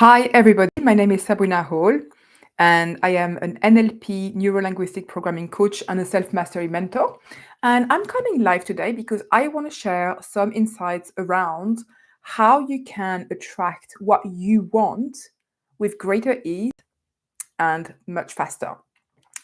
Hi, everybody. My name is Sabrina Hall, and I am an NLP neuro-linguistic programming coach and a self-mastery mentor. And I'm coming live today because I want to share some insights around how you can attract what you want with greater ease and much faster.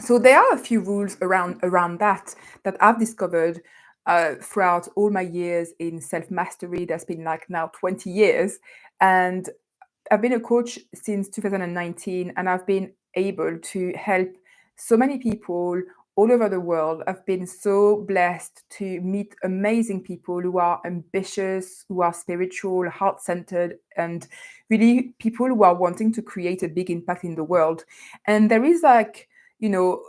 So there are a few rules around that I've discovered throughout all my years in self-mastery. That's been like now 20 years. And I've been a coach since 2019, and I've been able to help so many people all over the world. I've been so blessed to meet amazing people who are ambitious, who are spiritual, heart centered, and really people who are wanting to create a big impact in the world. And there is you know,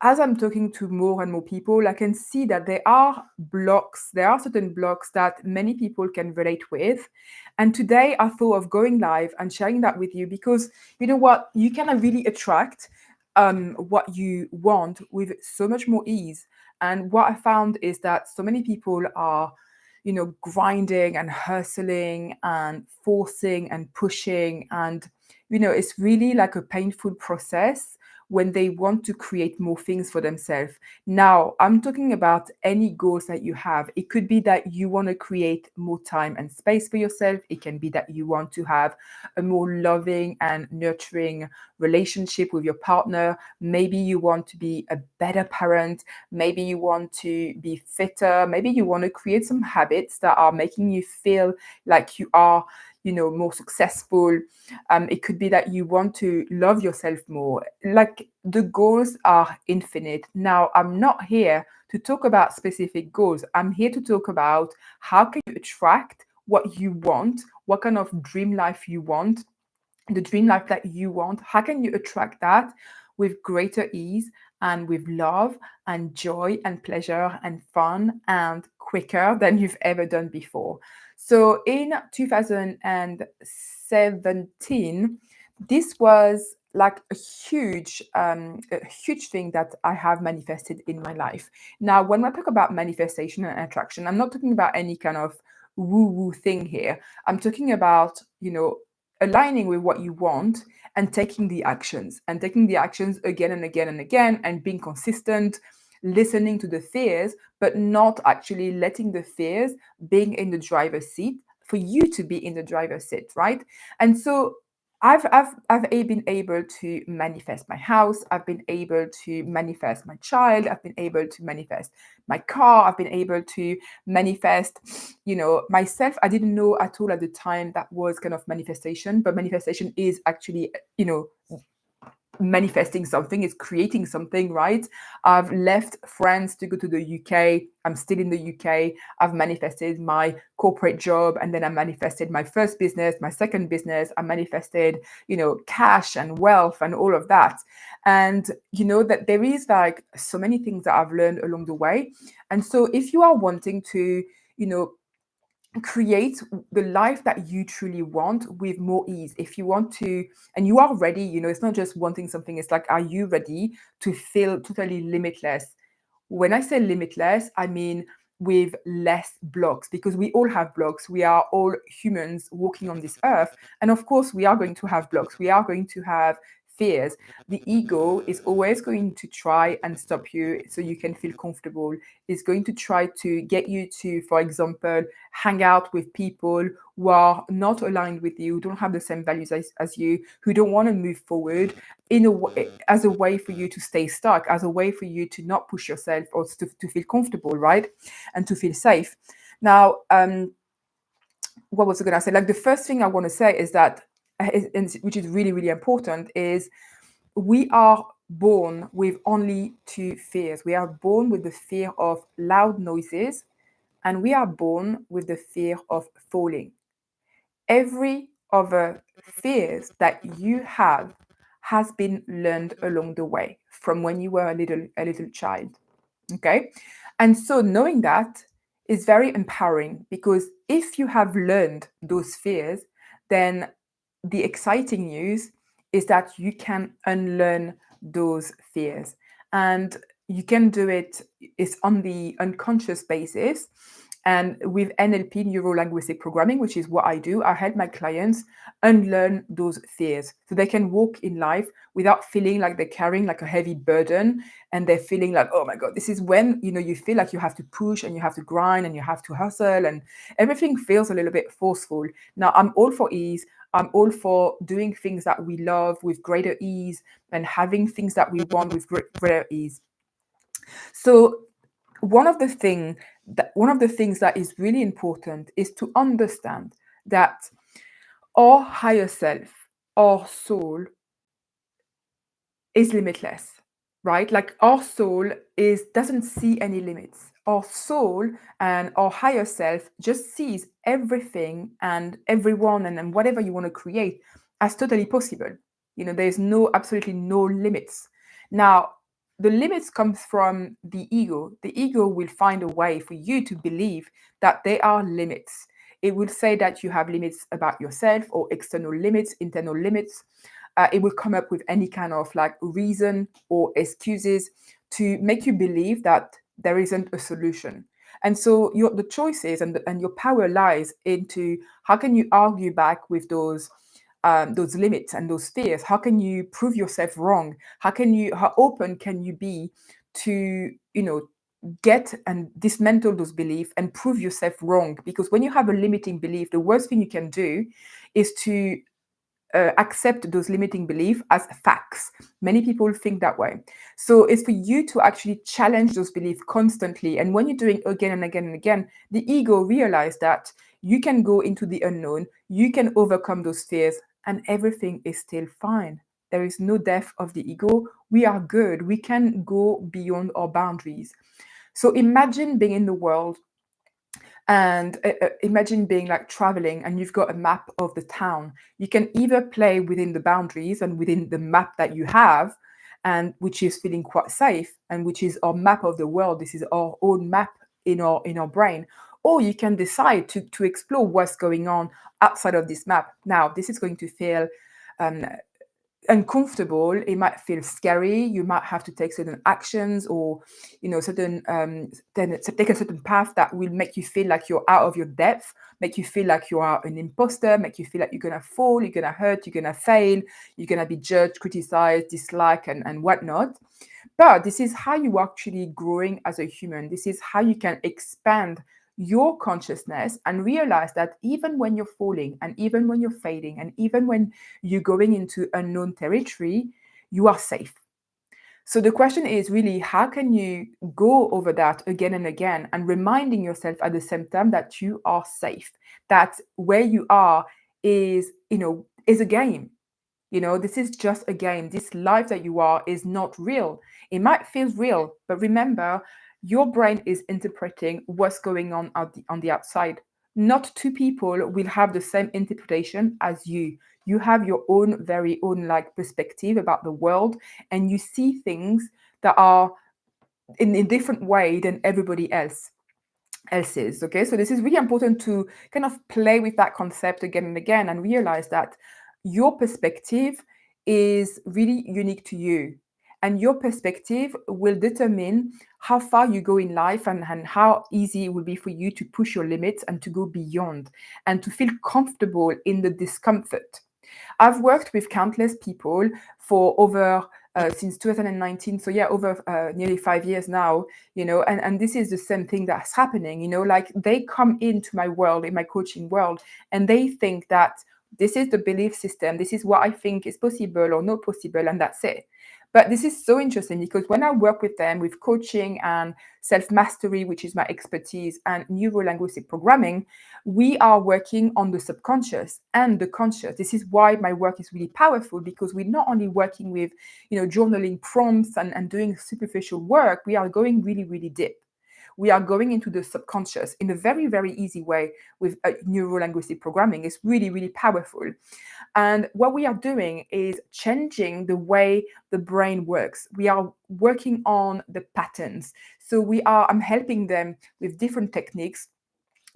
as I'm talking to more and more people, I can see that there are certain blocks that many people can relate with. And today I thought of going live and sharing that with you because you know what? You can really attract what you want with so much more ease. And what I found is that so many people are, grinding and hustling and forcing and pushing. And, it's really like a painful process when they want to create more things for themselves. Now, I'm talking about any goals that you have. It could be that you want to create more time and space for yourself. It can be that you want to have a more loving and nurturing relationship with your partner. Maybe you want to be a better parent. Maybe you want to be fitter. Maybe you want to create some habits that are making you feel like you are, more successful. It could be that you want to love yourself more. Like the goals are infinite. Now, I'm not here to talk about specific goals. I'm here to talk about how can you attract what you want, what kind of dream life you want, the dream life that you want. How can you attract that with greater ease and with love and joy and pleasure and fun and quicker than you've ever done before? So in 2017, this was like a huge thing that I have manifested in my life. Now, when I talk about manifestation and attraction, I'm not talking about any kind of woo-woo thing here. I'm talking about, aligning with what you want and taking the actions again and again and again and being consistent, listening to the fears, but not actually letting the fears being in the driver's seat for you to be in the driver's seat, right? And so I've been able to manifest my house. I've been able to manifest my child. I've been able to manifest my car. I've been able to manifest, myself. I didn't know at all at the time that was kind of manifestation, but manifestation is actually, manifesting something, is creating something, right? I've left France to go to the UK. I'm still in the UK. I've manifested my corporate job, and then I manifested my first business, my second business. I manifested, cash and wealth and all of that. And that there is like so many things that I've learned along the way. And so if you are wanting to, create the life that you truly want with more ease, if you want to, and you are ready, it's not just wanting something, it's like, are you ready to feel totally limitless? When I say limitless, I mean with less blocks, because we all have blocks. We are all humans walking on this earth, and of course we are going to have blocks. We are going to have fears. The ego is always going to try and stop you so you can feel comfortable. It's going to try to get you to, for example, hang out with people who are not aligned with you, who don't have the same values as you, who don't want to move forward, in a way, as a way for you to stay stuck, as a way for you to not push yourself, or to feel comfortable, right? And to feel safe. Now, what was I going to say? Like, the first thing I want to say is that, which is really, really important, is we are born with only two fears. We are born with the fear of loud noises, and we are born with the fear of falling. Every other fears that you have has been learned along the way from when you were a little child. Okay? And so knowing that is very empowering, because if you have learned those fears, then the exciting news is that you can unlearn those fears. And you can do it is on the unconscious basis. And with NLP, neuro linguistic programming, which is what I do, I help my clients unlearn those fears so they can walk in life without feeling like they're carrying like a heavy burden, and they're feeling like, oh my God, this is when, you feel like you have to push and you have to grind and you have to hustle and everything feels a little bit forceful. Now, I'm all for ease. I'm all for doing things that we love with greater ease and having things that we want with greater ease. So one of the things that is really important is to understand that our higher self, our soul, is limitless, right? Like our soul is doesn't see any limits. Our soul and our higher self just sees everything and everyone and whatever you want to create as totally possible. There's absolutely no limits. Now, the limits comes from the ego. The ego will find a way for you to believe that there are limits. It will say that you have limits about yourself or external limits, internal limits. It will come up with any kind of like reason or excuses to make you believe that there isn't a solution. And so the choices and your power lies into how can you argue back with those limits and those fears. How can you prove yourself wrong? How open can you be to get and dismantle those beliefs and prove yourself wrong? Because when you have a limiting belief, the worst thing you can do is to accept those limiting beliefs as facts. Many people think that way. So it's for you to actually challenge those beliefs constantly. And when you're doing again and again and again, the ego realizes that you can go into the unknown, you can overcome those fears, and everything is still fine. There is no death of the ego. We are good. We can go beyond our boundaries. So imagine being in the world and imagine being like traveling and you've got a map of the town. You can either play within the boundaries and within the map that you have, and which is feeling quite safe and which is our map of the world. This is our own map in our brain. Or you can decide to explore what's going on outside of this map. Now, this is going to feel um, uncomfortable. It might feel scary. You might have to take certain actions or certain then take a certain path that will make you feel like you're out of your depth, make you feel like you are an imposter, make you feel like you're gonna fall, you're gonna hurt, you're gonna fail, you're gonna be judged, criticized, disliked, and whatnot. But this is how you actually growing as a human. This is how you can expand your consciousness and realize that even when you're falling and even when you're failing and even when you're going into unknown territory, you are safe. So the question is really, how can you go over that again and again and reminding yourself at the same time that you are safe, that where you are is a game. This is just a game. This life that you are is not real. It might feel real, but remember, your brain is interpreting what's going on the outside. Not two people will have the same interpretation as you. You have your own very own like perspective about the world, and you see things that are in a different way than everybody else's. Okay, so this is really important to kind of play with that concept again and again and realize that your perspective is really unique to you, and your perspective will determine how far you go in life and how easy it will be for you to push your limits and to go beyond and to feel comfortable in the discomfort. I've worked with countless people for over since 2019, so yeah, over nearly 5 years now, and this is the same thing that's happening, like they come into my world, in my coaching world, and they think that this is the belief system, this is what I think is possible or not possible, and that's it. But this is so interesting because when I work with them with coaching and self mastery, which is my expertise, and neuro linguistic programming, we are working on the subconscious and the conscious. This is why my work is really powerful, because we're not only working with journaling prompts and doing superficial work, we are going really, really deep. We are going into the subconscious in a very, very easy way with neuro linguistic programming. It's really, really powerful. And what we are doing is changing the way the brain works. We are working on the patterns. So I'm helping them with different techniques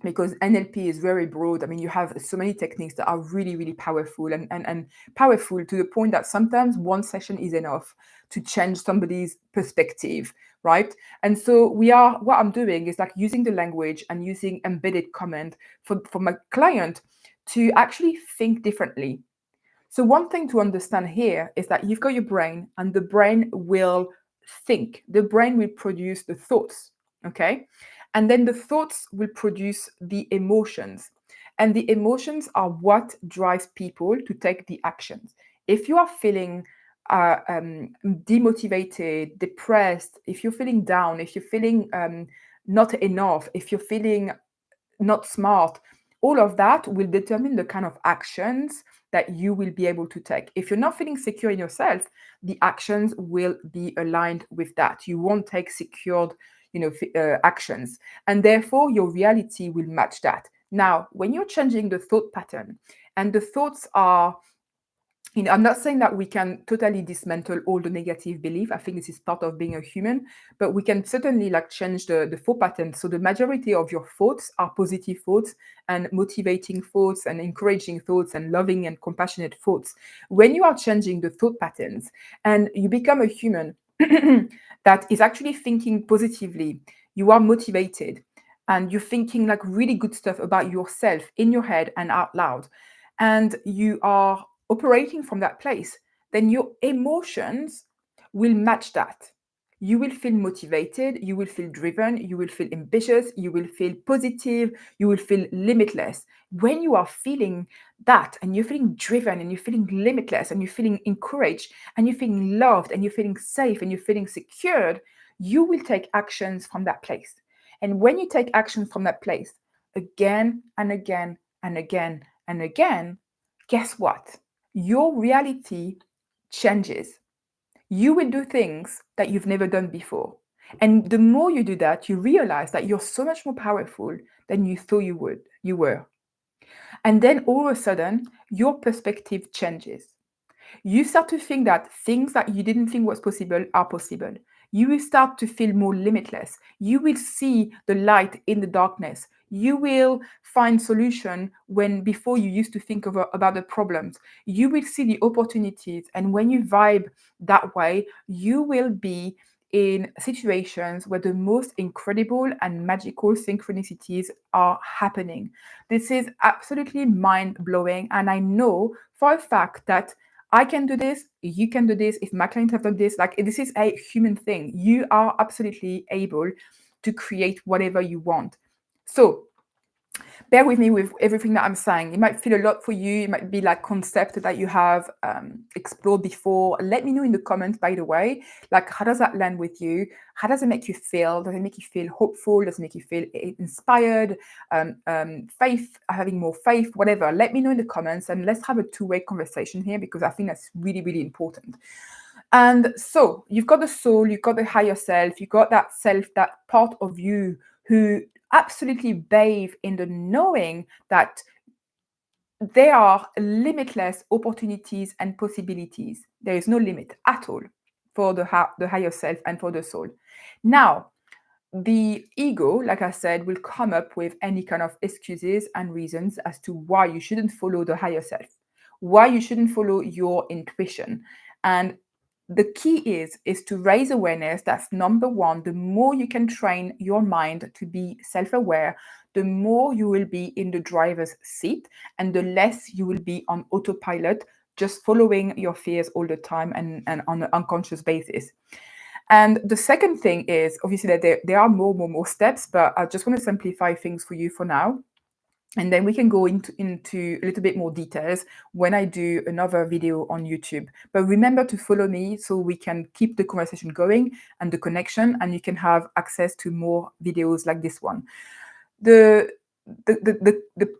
because NLP is very broad. I mean, you have so many techniques that are really, really powerful and powerful to the point that sometimes one session is enough to change somebody's perspective, right? And so what I'm doing is like using the language and using embedded command for my client to actually think differently. So one thing to understand here is that you've got your brain and the brain will think. The brain will produce the thoughts, okay? And then the thoughts will produce the emotions. And the emotions are what drives people to take the actions. If you are feeling demotivated, depressed, if you're feeling down, if you're feeling not enough, if you're feeling not smart, all of that will determine the kind of actions that you will be able to take. If you're not feeling secure in yourself, the actions will be aligned with that. You won't take secured, actions, and therefore your reality will match that. Now, when you're changing the thought pattern, and the thoughts are, I'm not saying that we can totally dismantle all the negative belief. I think this is part of being a human, but we can certainly like change the thought pattern. So the majority of your thoughts are positive thoughts and motivating thoughts and encouraging thoughts and loving and compassionate thoughts. When you are changing the thought patterns and you become a human that is actually thinking positively, you are motivated and you're thinking like really good stuff about yourself in your head and out loud, and you are operating from that place, then your emotions will match that. You will feel motivated, you will feel driven, you will feel ambitious, you will feel positive, you will feel limitless. When you are feeling that and you're feeling driven and you're feeling limitless and you're feeling encouraged and you're feeling loved and you're feeling safe and you're feeling secured, you will take actions from that place. And when you take actions from that place again and again and again and again, guess what? Your reality changes. You will do things that you've never done before. And the more you do that, you realize that you're so much more powerful than you thought you were. And then all of a sudden, your perspective changes. You start to think that things that you didn't think was possible are possible. You will start to feel more limitless. You will see the light in the darkness. You will find solution when before you used to think about the problems. You will see the opportunities. And when you vibe that way, you will be in situations where the most incredible and magical synchronicities are happening. This is absolutely mind blowing. And I know for a fact that I can do this, you can do this. If my clients have done this, like this is a human thing. You are absolutely able to create whatever you want. So bear with me with everything that I'm saying. It might feel a lot for you. It might be like concept that you have explored before. Let me know in the comments, by the way, like how does that land with you? How does it make you feel? Does it make you feel hopeful? Does it make you feel inspired? Faith, having more faith, whatever. Let me know in the comments and let's have a two-way conversation here because I think that's really, really important. And so you've got the soul, you've got the higher self, you've got that self, that part of you who absolutely bathe in the knowing that there are limitless opportunities and possibilities. There is no limit at all for the higher self and for the soul. Now, the ego, like I said, will come up with any kind of excuses and reasons as to why you shouldn't follow the higher self, why you shouldn't follow your intuition. And the key is to raise awareness. That's number one. The more you can train your mind to be self-aware, the more you will be in the driver's seat and the less you will be on autopilot, just following your fears all the time and on an unconscious basis. And the second thing is obviously that there are more steps, but I just want to simplify things for you for now. And then we can go into a little bit more details when I do another video on YouTube. But remember to follow me so we can keep the conversation going and the connection, and you can have access to more videos like this one. The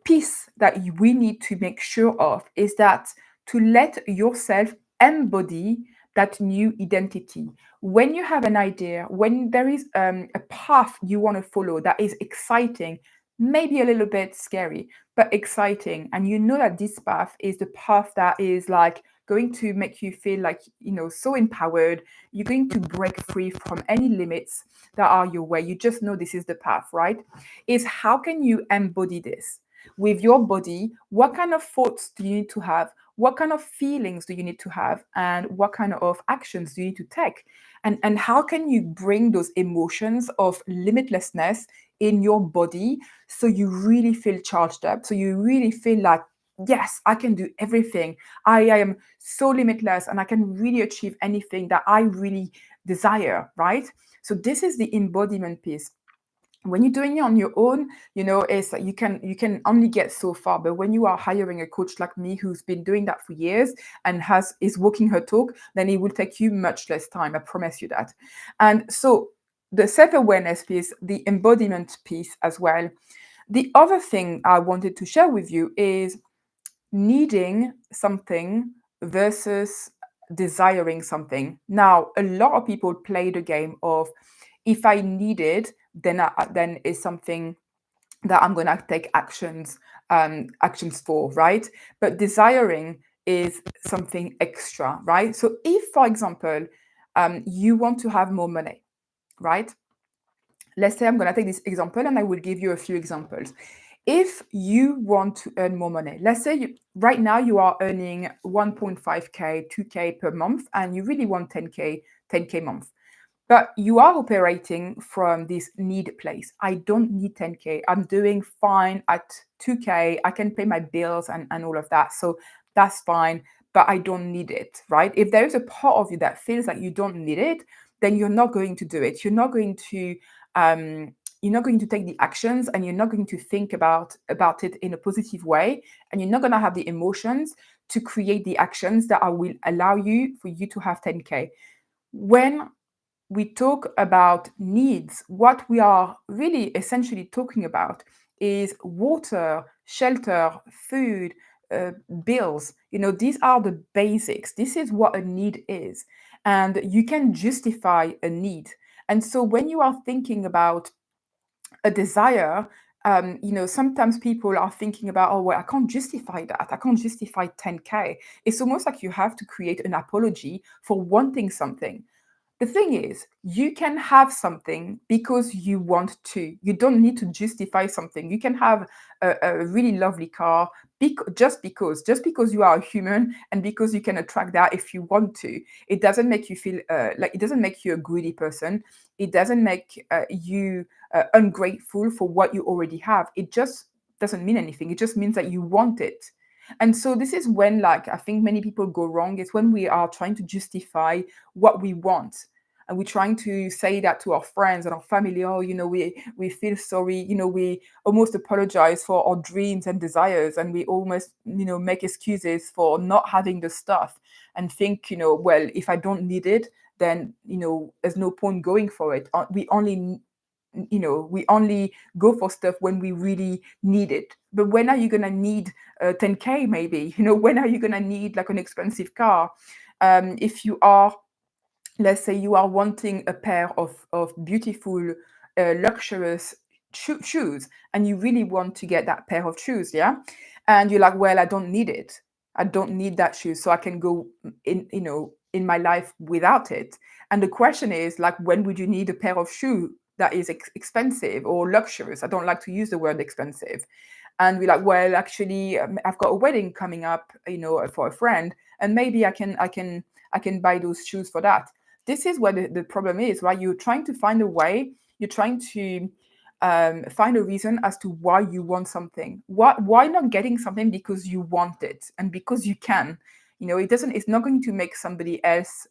piece that we need to make sure of is that to let yourself embody that new identity. When you have an idea, when there is a path you want to follow that is exciting, maybe a little bit scary, but exciting, and you know that this path is the path that is like going to make you feel like, so empowered. You're going to break free from any limits that are your way. You just know this is the path, right? Is how can you embody this with your body? What kind of thoughts do you need to have? What kind of feelings do you need to have? And what kind of actions do you need to take? And how can you bring those emotions of limitlessness in your body so you really feel charged up, so you really feel like, yes, I can do everything. I am so limitless and I can really achieve anything that I really desire, right? So this is the embodiment piece. When you're doing it on your own, it's like you can only get so far. But when you are hiring a coach like me who's been doing that for years and is walking her talk, then it will take you much less time. I promise you that. And so the self-awareness piece, the embodiment piece as well. The other thing I wanted to share with you is needing something versus desiring something. Now, a lot of people play the game of, if I need it, then it's something that I'm gonna take actions for, right? But desiring is something extra, right? So if, for example, you want to have more money, right? Let's say I'm gonna take this example and I will give you a few examples. If you want to earn more money, let's say right now you are earning 1.5K, 2K per month, and you really want 10K month. But you are operating from this need place. I don't need 10K. I'm doing fine at 2K. I can pay my bills and all of that. So that's fine, but I don't need it, right? If there is a part of you that feels like you don't need it, then you're not going to do it. Um, you're not going to take the actions, and you're not going to think about it in a positive way, and you're not going to have the emotions to create the actions that will allow you for you to have 10K. When we talk about needs, what we are really essentially talking about is water, shelter, food, uh, bills. These are the basics. This is what a need is. And you can justify a need. And so when you are thinking about a desire, sometimes people are thinking about, oh, well, I can't justify that. I can't justify 10K. It's almost like you have to create an apology for wanting something. The thing is, you can have something because you want to. You don't need to justify something. You can have a really lovely car just because you are a human, and because you can attract that if you want to. It doesn't make you feel like, it doesn't make you a greedy person. It doesn't make you ungrateful for what you already have. It just doesn't mean anything. It just means that you want it. And so this is when, like, I think many people go wrong. It's when we are trying to justify what we want, and we're trying to say that to our friends and our family. Oh, we feel sorry. We almost apologize for our dreams and desires, and we almost make excuses for not having the stuff, and think, well, if I don't need it, then there's no point going for it. We only go for stuff when we really need it. But when are you going to need 10K maybe? When are you going to need like an expensive car? If you are, let's say you are wanting a pair of beautiful, luxurious shoes, and you really want to get that pair of shoes, yeah? And you're like, well, I don't need it. I don't need that shoe, so I can go in my life without it. And the question is, like, when would you need a pair of shoe that is expensive or luxurious? I don't like to use the word expensive. And we're like, well, actually, I've got a wedding coming up, for a friend, and maybe I can buy those shoes for that. This is where the problem is, right? You're trying to find a way, you're trying to find a reason as to why you want something. Why not getting something because you want it and because you can? It's not going to make somebody else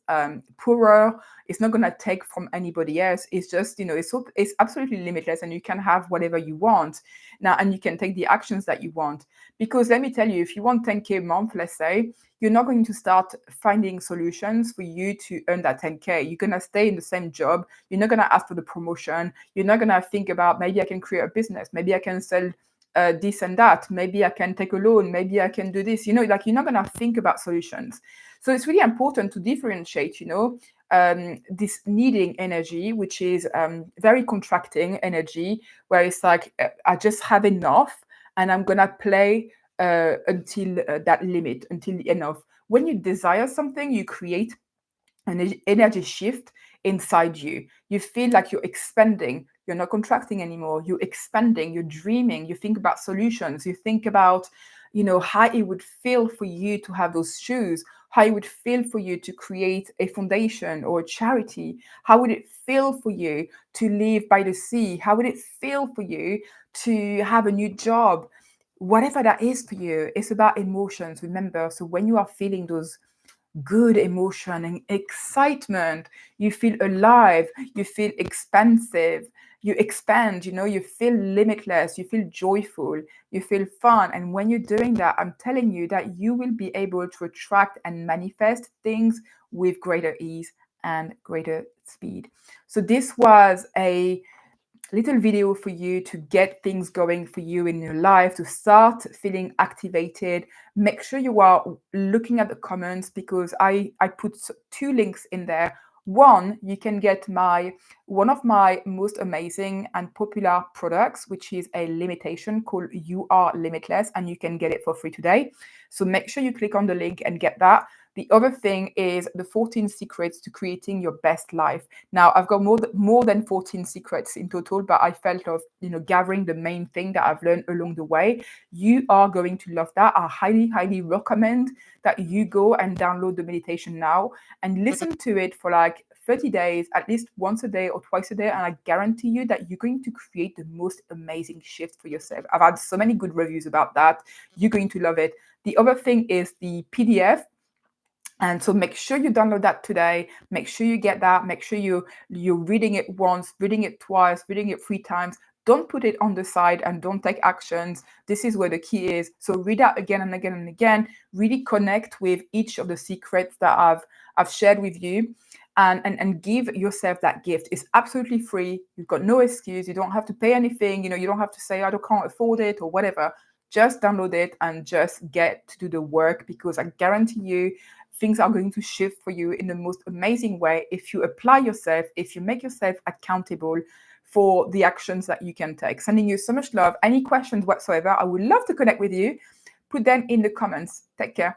poorer. It's not going to take from anybody else. It's just, it's absolutely limitless, and you can have whatever you want now, and you can take the actions that you want. Because let me tell you, if you want 10K a month, let's say, you're not going to start finding solutions for you to earn that 10K. You're going to stay in the same job. You're not going to ask for the promotion. You're not going to think about, maybe I can create a business. Maybe I can sell this and that. Maybe I can take a loan. Maybe I can do this. Like, you're not going to think about solutions. So it's really important to differentiate, this needing energy, which is very contracting energy, where it's like, I just have enough, and I'm going to play until that limit, until the end of. When you desire something, you create an energy shift inside you. You feel like you're expanding. You're not contracting anymore. You're expanding. You're dreaming. You think about solutions. You think about, how it would feel for you to have those shoes, how it would feel for you to create a foundation or a charity. How would it feel for you to live by the sea? How would it feel for you to have a new job? Whatever that is for you, it's about emotions, remember. So when you are feeling those good emotion and excitement, you feel alive, you feel expansive, you expand, you feel limitless, you feel joyful, you feel fun. And when you're doing that, I'm telling you that you will be able to attract and manifest things with greater ease and greater speed. So this was a little video for you to get things going for you in your life, to start feeling activated. Make sure you are looking at the comments, because I put 2 links in there. One, you can get one of my most amazing and popular products, which is a limitation called You Are Limitless, and you can get it for free today. So make sure you click on the link and get that. The other thing is the 14 secrets to creating your best life. Now, I've got more than 14 secrets in total, but I felt of, gathering the main thing that I've learned along the way. You are going to love that. I highly, highly recommend that you go and download the meditation now and listen to it for like 30 days, at least once a day or twice a day. And I guarantee you that you're going to create the most amazing shift for yourself. I've had so many good reviews about that. You're going to love it. The other thing is the PDF. And so make sure you download that today. Make sure you get that. Make sure you're reading it once, reading it twice, reading it 3 times. Don't put it on the side and don't take actions. This is where the key is. So read that again and again and again. Really connect with each of the secrets that I've shared with you. And give yourself that gift. It's absolutely free. You've got no excuse. You don't have to pay anything. You don't have to say, I can't afford it or whatever. Just download it and just get to do the work, because I guarantee you things are going to shift for you in the most amazing way if you apply yourself, if you make yourself accountable for the actions that you can take. Sending you so much love. Any questions whatsoever, I would love to connect with you. Put them in the comments. Take care.